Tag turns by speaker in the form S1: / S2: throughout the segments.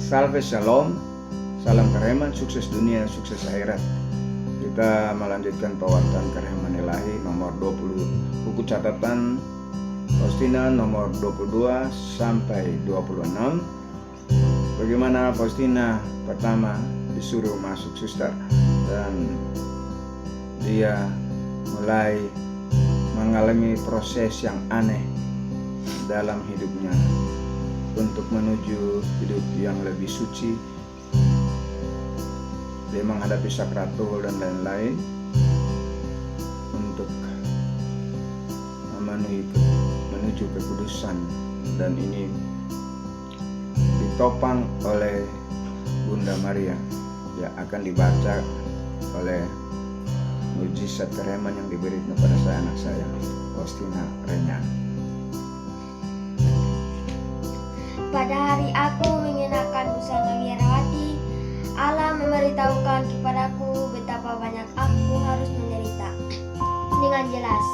S1: Salve Shalom, salam Kareman, sukses dunia, sukses akhirat. Kita melanjutkan pewartaan Kareman Ilahi nomor 20, buku catatan Faustina nomor 22 sampai 26. Bagaimana Faustina pertama disuruh masuk suster dan dia mulai mengalami proses yang aneh dalam hidupnya untuk menuju hidup yang lebih suci. Dia menghadapi sakratul dan lain-lain untuk menuju kekudusan, dan ini ditopang oleh Bunda Maria yang akan dibaca oleh mujizat Kareman yang diberi kepada saya, anak saya Faustina Renyan.
S2: Pada hari aku mengenakan busana biarawati, Allah memberitahukan kepadaku betapa banyak aku harus menderita. Dengan jelas,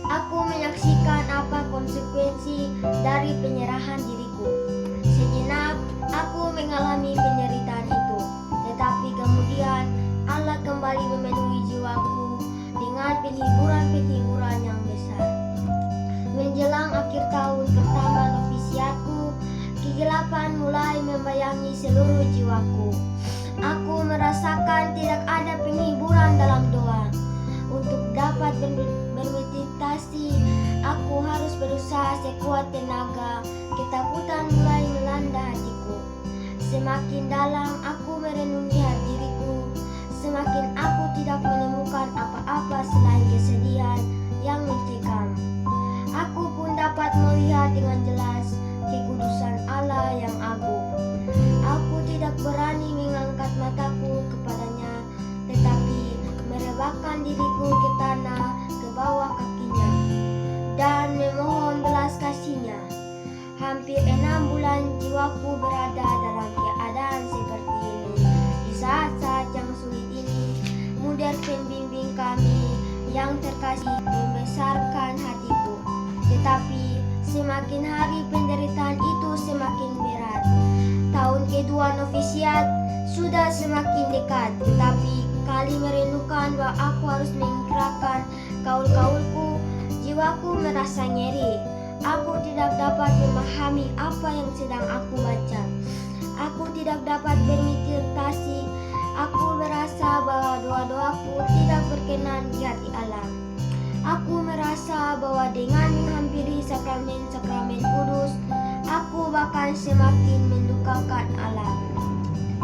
S2: aku menyaksikan apa konsekuensi dari penyerahan diriku. Sejenak, aku mengalami penderitaan itu, tetapi kemudian Allah kembali memenuhi jiwaku dengan penghiburan-penghiburan yang besar. Menjelang akhir tahun pertama novisiatku, kegelapan mulai membayangi seluruh jiwaku. Aku merasakan tidak ada penghiburan dalam doa. Untuk dapat bermeditasi, aku harus berusaha sekuat tenaga. Ketakutan mulai melanda hatiku. Semakin dalam aku merenungi diriku, semakin aku tidak menemukan apa-apa selain kesedihan yang mencekam. Aku pun dapat melihat dengan jelas kekudusan Allah yang agung. Aku tidak berani mengangkat mataku kepadanya, tetapi merebahkan diriku ke tanah, ke bawah kakinya, dan memohon belas kasihnya. Hampir 6 bulan jiwaku berada dalam keadaan seperti ini. Di saat-saat yang sulit ini, mudah pembimbing kami yang terkasih membesarkan hatiku. Tetapi semakin hari penderitaan itu semakin berat. Tahun kedua novisiat sudah semakin dekat, tetapi kali merenungkan bahwa aku harus menggerakkan kaul-kaulku, jiwaku merasa nyeri. Aku tidak dapat memahami apa yang sedang aku baca. Aku tidak dapat bermeditasi. Aku merasa bahwa doa-doaku tidak berkenan di hati Allah. Aku merasa bahwa dengan menghampiri sakramen-sakramen kudus, aku bahkan semakin mendukakan Allah.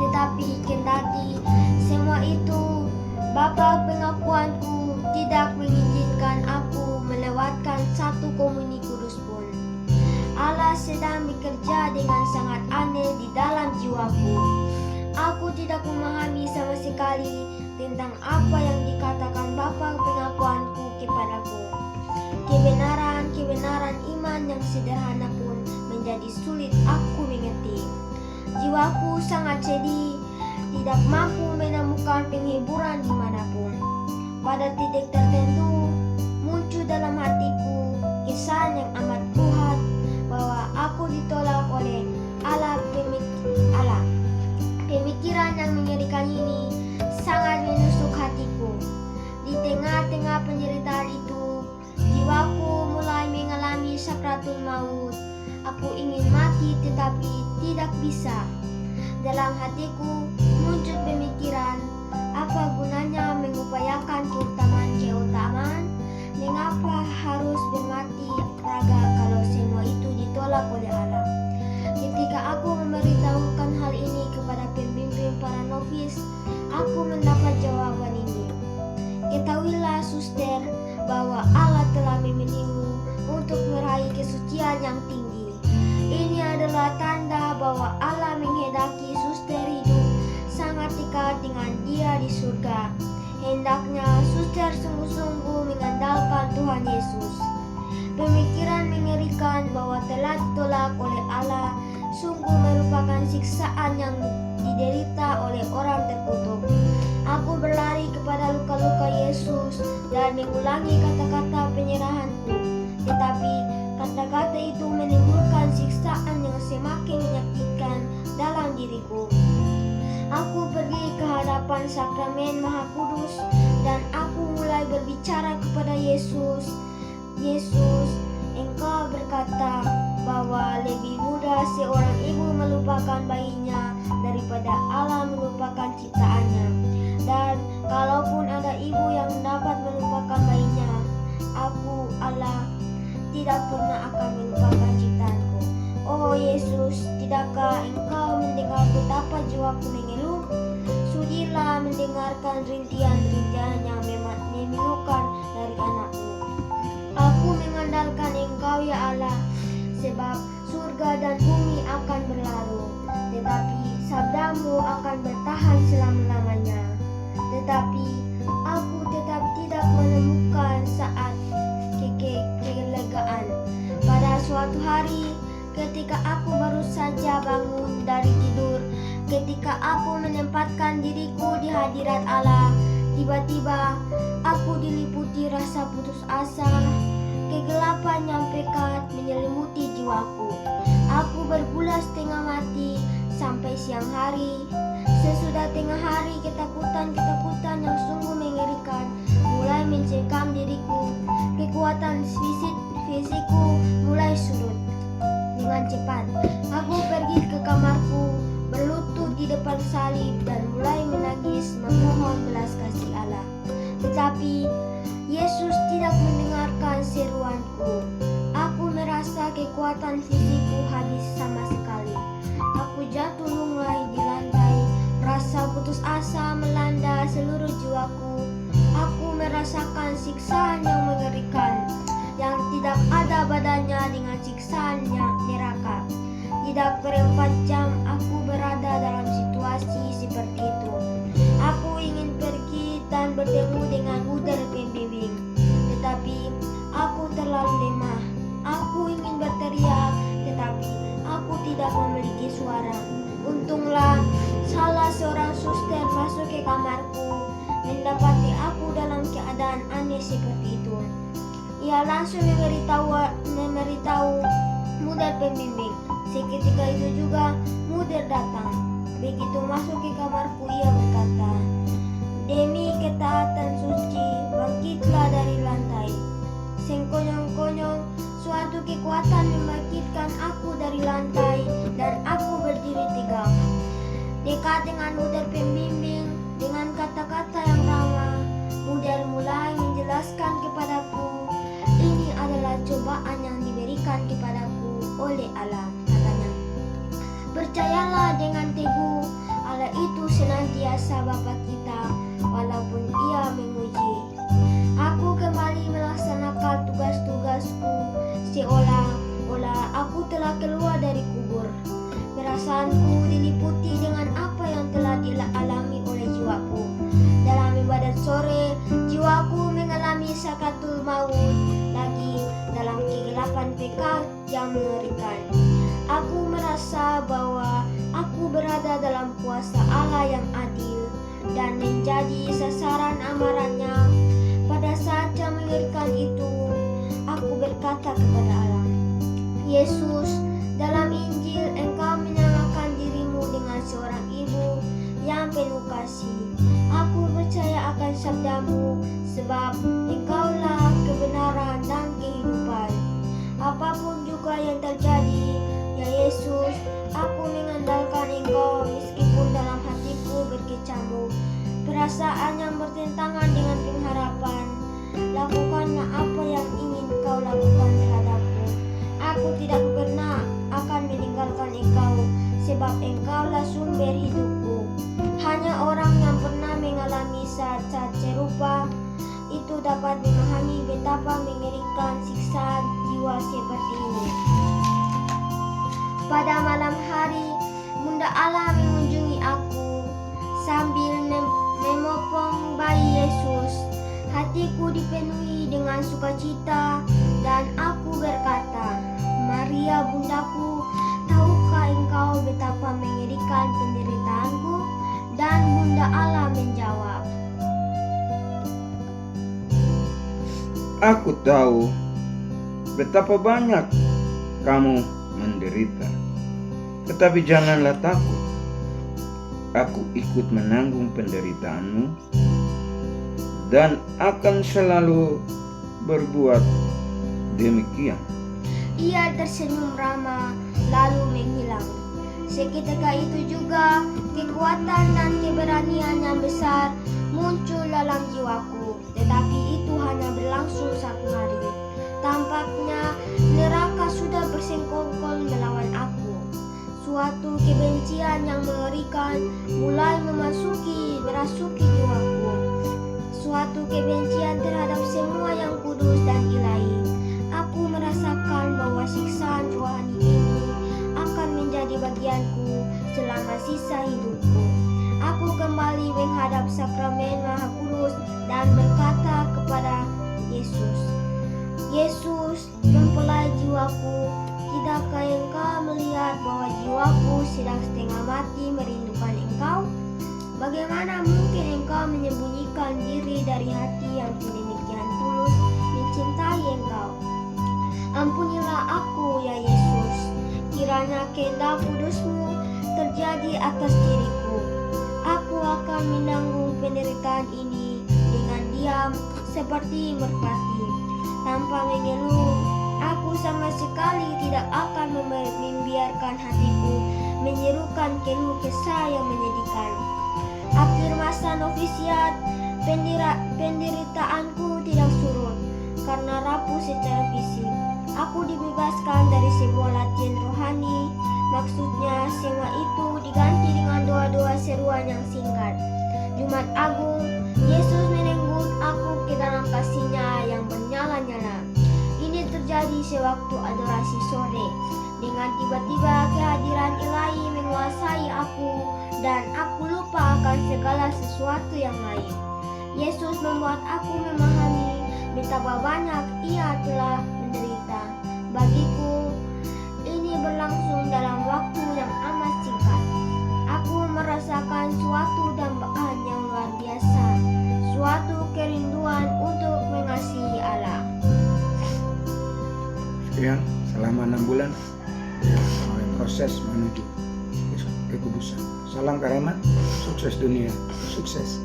S2: Tetapi kendati semua itu, Bapa pengakuanku tidak mengizinkan aku melewatkan satu komuni kudus pun. Allah sedang bekerja dengan sangat aneh di dalam jiwaku. Aku tidak memahami sama sekali tentang apa yang dikatakan Bapa pengakuanku kepadaku. Kebenaran iman yang sederhana pun menjadi sulit aku mengerti. Jiwaku sangat sedih, tidak mampu menemukan penghiburan dimanapun. Pada titik tertentu, muncul dalam hatiku kesan yang amat kuat bahwa aku ditolak oleh Allah. Pemikiran yang mengerikan ini sangat menusuk hatiku. Di tengah-tengah penderitaan itu, jiwaku mulai mengalami sakratul maut. Aku ingin mati tetapi tidak bisa. Dalam hatiku muncul pemikiran, apa gunanya mengupayakan keutamaan? Mengapa harus bermati raga kalau semua itu ditolak oleh Allah? Ketika aku memberitahukan hal ini kepada pembimbing para novis, aku mendapat jawaban ini. Ketahuilah suster bahwa Allah telah memilihmu untuk meraih kesucian yang tinggi. Ini adalah tanda bahwa Allah menghendaki suster hidup sangat dekat dengan Dia di surga. Hendaknya suster sungguh-sungguh mengandalkan Tuhan Yesus. Pemikiran mengerikan bahwa telah ditolak oleh Allah sungguh merupakan siksaan yang diderita oleh orang terkutuk. Aku berlari kepada luka-luka Yesus dan mengulangi kata-kata penyerahanku. Tetapi kata-kata itu menimbulkan siksaan yang semakin menyakitkan dalam diri diriku. Aku pergi ke hadapan sakramen Maha Kudus dan aku mulai berbicara kepada Yesus. Yesus, Engkau berkata bahwa lebih mudah seorang ibu melupakan bayinya daripada Allah melupakan ciptaannya. Dan kalaupun ada ibu yang dapat melupakan bayinya, aku, Allah, tidak pernah akan melupakan ciptaanku. Oh Yesus, tidakkah Engkau mendengar betapa jiwaku mengeluh? Sudilah mendengarkan rintihan-rintihan yang memilukan dari anakmu. Aku mengandalkan Engkau ya Allah, sebab surga dan bumi akan berlalu, tetapi sabdamu akan bertahan selama-lamanya. Tetapi aku tetap tidak menemukan saat kelegaan. Pada suatu hari, ketika aku baru saja bangun dari tidur, ketika aku menempatkan diriku di hadirat Allah, tiba-tiba aku diliputi rasa putus asa. Kegelapan yang pekat menyelimuti jiwaku. Aku bergulas setengah mati sampai siang hari. Sesudah tengah hari, ketakutan yang sungguh mengerikan mulai mencekam diriku. Kekuatan fisikku mulai surut. Dengan cepat, aku pergi ke kamarku, berlutut di depan salib dan mulai menangis memohon belas kasih Allah. Tetapi Yesus tidak mendengarkan seruanku. Aku merasa kekuatan fisikku habis sama sekali. Aku jatuh lunglai di lantai. Rasa putus asa melanda seluruh jiwaku. Aku merasakan siksaan yang mengerikan, yang tidak ada badannya dengan siksaan yang neraka. Tidak berempat jam aku berada dalam situasi seperti itu. Aku ingin pergi dan bertemu dengan Buddha pembimbing, tetapi aku terlalu lemah. Aku ingin berteriak, tetapi aku tidak memiliki suara. Untunglah salah seorang suster masuk ke kamarku, mendapati aku dalam keadaan aneh seperti itu. Ia langsung memberitahu Buddha pembimbing. Seketika itu juga Buddha datang. Begitu masuk ke kamarku, ia berkata, "Demi ketaatan suci, bangkitlah dari lantai." Sengkonyong-konyong, suatu kekuatan membangkitkan aku dari lantai dan aku berdiri tegak. Dekat dengan Buddha pembimbing, dengan kata-kata yang ramah, Buddha mulai menjelaskan kepadaku, ini adalah cobaan yang diberikan kepadaku oleh Allah, katanya. Percayalah dengan teguh, Allah itu senantiasa Bapa kita, walaupun ia menguji. Aku kembali melaksanakan tugas-tugasku, seolah-olah aku telah keluar dari kubur. Perasaanku diliputi dengan apa yang telah dialami oleh jiwaku. Dalam ibadat sore, jiwaku mengalami sakatul maut, lagi dalam kegelapan pekat yang mengerikan. Aku merasa bahwa aku berada dalam kuasa Allah yang adil dan menjadi sasaran amarahnya. Pada saat yang mengerikan itu, aku berkata kepada Allah, Yesus, dalam Injil Engkau menyamakan dirimu dengan seorang ibu yang penuh kasih. Aku percaya akan sabdamu, sebab Engkaulah kebenaran dan kehidupan. Apapun juga yang terjadi, ya Yesus, aku mengandalkan Engkau meskipun dalam hatiku berkecamuk. Perasaan yang bertentangan dengan pengharapan. Lakukanlah apa yang ingin Kau lakukan terhadapku. Aku tidak pernah akan meninggalkan Engkau, sebab Engkaulah sumber hidupku. Hanya orang yang pernah mengalami saat-saat serupa itu dapat memahami betapa mengerikan siksaan jiwa seperti ini. Pada malam hari, Bunda Allah mengunjungi aku sambil memopong bayi Yesus. Hatiku dipenuhi dengan sukacita dan aku berkata, Maria bundaku, tahukah engkau betapa mengerikan penderitaanku? Dan Bunda Allah menjawab,
S1: Aku tahu betapa banyak kamu menderita, tetapi janganlah takut. aku ikut menanggung penderitaanmu dan akan selalu berbuat demikian.
S2: Ia tersenyum ramah lalu menghilang. Seketika itu juga kekuatan dan keberanian yang besar muncul dalam jiwaku. Tetapi itu hanya berlangsung 1 hari. Tampaknya neraka sudah bersengkongkol melawan aku. Suatu kebencian yang mengerikan mulai merasuki jiwaku. Suatu kebencian terhadap semua yang kudus dan ilahi. Aku merasakan bahwa siksaan rohani ini akan menjadi bagianku selama sisa hidupku. Aku kembali menghadap sakramen Maha Kudus dan berkata kepada Yesus, Yesus, mempelai jiwaku, tidakkah Engkau melihat bahwa jiwaku sedang setengah mati merindukan Engkau? Bagaimana mungkin Engkau menyembunyikan diri dari hati yang sedemikian tulus mencintai Engkau? Ampunilah aku, ya Yesus. Kiranya kehendak kudus-Mu terjadi atas diriku. Aku akan menanggung penderitaan ini dengan diam seperti merpati. Tanpa mengeluh, aku sama sekali tidak akan membiarkan hatiku menyerukan keluh kesah yang menyedihkan. Akhir masa novisiat, penderitaanku tidak surut karena rapuh secara fisik. Aku dibebaskan dari semua latihan rohani. Maksudnya semua itu diganti dengan doa-doa seruan yang singkat. Jumat Agung, Yesus menenggut aku ke dalam kasih-Nya yang bernyala-nyala. Ini terjadi sewaktu adorasi sore. Dengan tiba-tiba kehadiran ilahi menguasai aku dan aku lupa akan segala sesuatu yang lain. Yesus membuat aku memahami betapa banyak Ia telah menderita. Bagiku, ini berlangsung dalam waktu yang amat singkat. Aku merasakan suatu dambaan yang luar biasa, suatu kerinduan untuk mengasihi Allah.
S1: Sekian selama 6 bulan proses menuju kekudusan. Salam Karemat, sukses dunia, sukses.